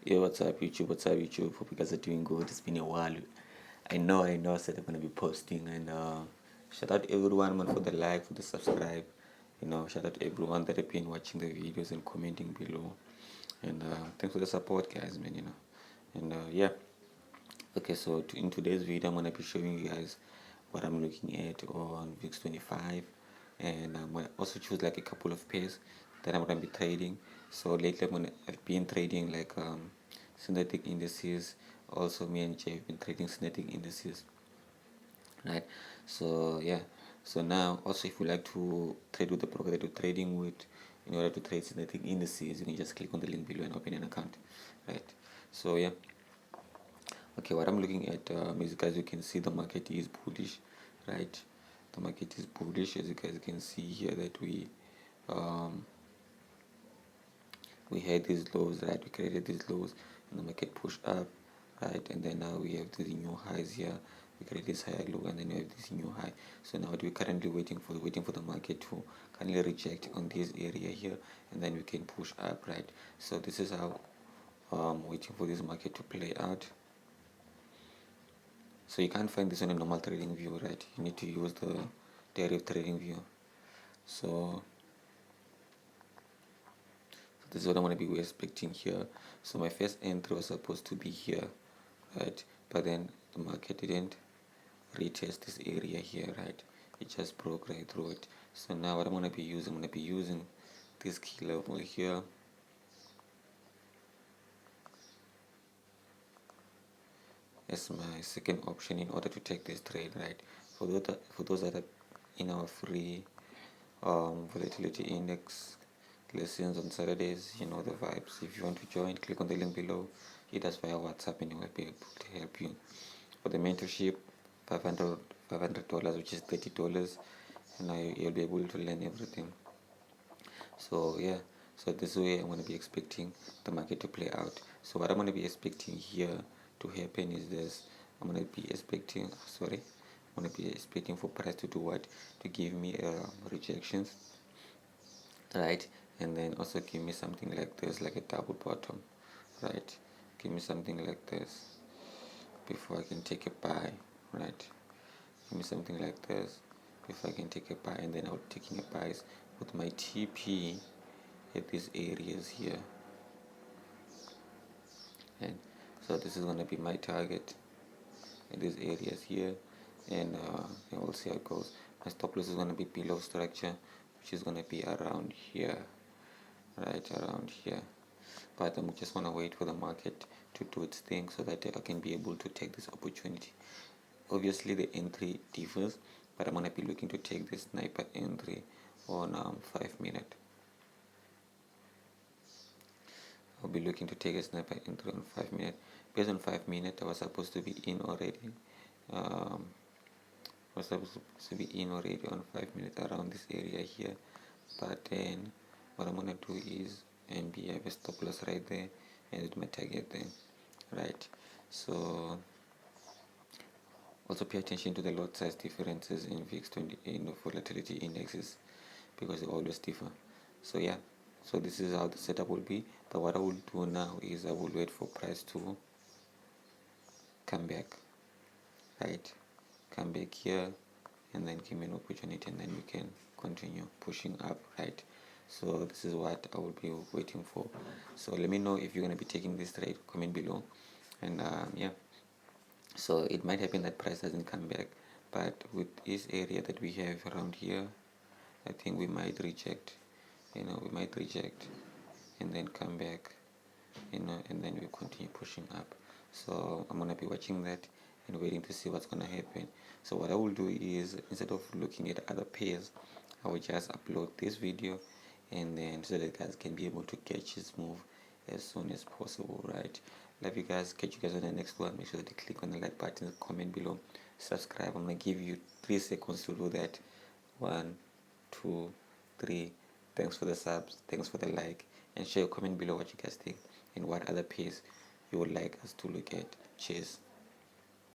Yo, what's up, YouTube? What's up, YouTube? Hope you guys are doing good. It's been a while. I know. I said I'm gonna be posting, and shout out everyone, man, for the like, for the subscribe. Shout out everyone that have been watching the videos and commenting below. And thanks for the support, guys, man. And yeah. Okay, so in today's video, I'm gonna be showing you guys what I'm looking at on VIX 25, and I'm gonna also choose like a couple of pairs that I'm gonna be trading. So lately, I've been trading like synthetic indices. Also, me and Jay have been trading synthetic indices, right? So yeah. So now, also, if you like to trade with the broker that you're trading with, in order to trade synthetic indices, you can just click on the link below and open an account, right? So yeah. Okay, what I'm looking at is, guys, you can see the market is bullish, right? The market is bullish, as you guys can see here, that we had these lows, right? We created these lows and the market pushed up, right? And then now we have these new highs here. We create this higher low and then we have this new high. So now what we're currently waiting for the market to kindly reject on this area here, and then we can push up, right? So this is how waiting for this market to play out. So you can't find this on a normal trading view, right? You need to use the Deriv trading view. So this is what I'm going to be expecting here. So my first entry was supposed to be here, right? But then the market didn't retest this area here, right? It just broke right through it. So now what I'm going to be using this key level here. As my second option in order to take this trade, right? For those that are in our free volatility index lessons on Saturdays, you know the vibes. If you want to join, click on the link below. Hit us via WhatsApp and we'll be able to help you. For the mentorship, $500, which is $30, and now you'll be able to learn everything. So yeah, so this way I'm going to be expecting the market to play out. So what I'm going to be expecting here to happen is this. I'm going to be expecting for price to do what? To give me rejections, right? And then also give me something like this, like a double bottom, right? Give me something like this before I can take a buy, right? Give me something like this before I can take a buy, and then I'll taking a buys with my TP at these areas here. And so this is going to be my target in these areas here, and we'll see how it goes. My stop loss is going to be below structure, which is going to be around here, right around here. But I just want to wait for the market to do its thing so that I can be able to take this opportunity. Obviously the entry differs, but I'm going to be looking to take this sniper entry on 5 minute. I'll be looking to take a sniper entry on 5 minute. Based on 5 minute, I was supposed to be in already. On 5 minutes around this area here. But then what I'm gonna do is maybe have a stop loss right there and hit my target there. Right. So also pay attention to the lot size differences in VIX 20 in volatility indexes, because they always differ. So yeah, so this is how the setup will be. But what I will do now is I will wait for price to come back, right? Come back here and then give me an opportunity, and then we can continue pushing up, right? So this is what I will be waiting for. So let me know if you're going to be taking this trade. Comment below. And yeah, so it might happen that price doesn't come back, but with this area that we have around here, I think we might reject, we might reject and then come back, and then we continue pushing up. So I'm gonna be watching that and waiting to see what's gonna happen. So what I will do is, instead of looking at other pairs, I will just upload this video, and then so that guys can be able to catch this move as soon as possible, right? Love you guys. Catch you guys on the next one. Make sure that you click on the like button, comment below, subscribe. I'm gonna give you 3 seconds to do that. 1, 2, 3. Thanks for the subs, thanks for the like, and share your comment below what you guys think and what other pairs you would like us to look at. Cheers.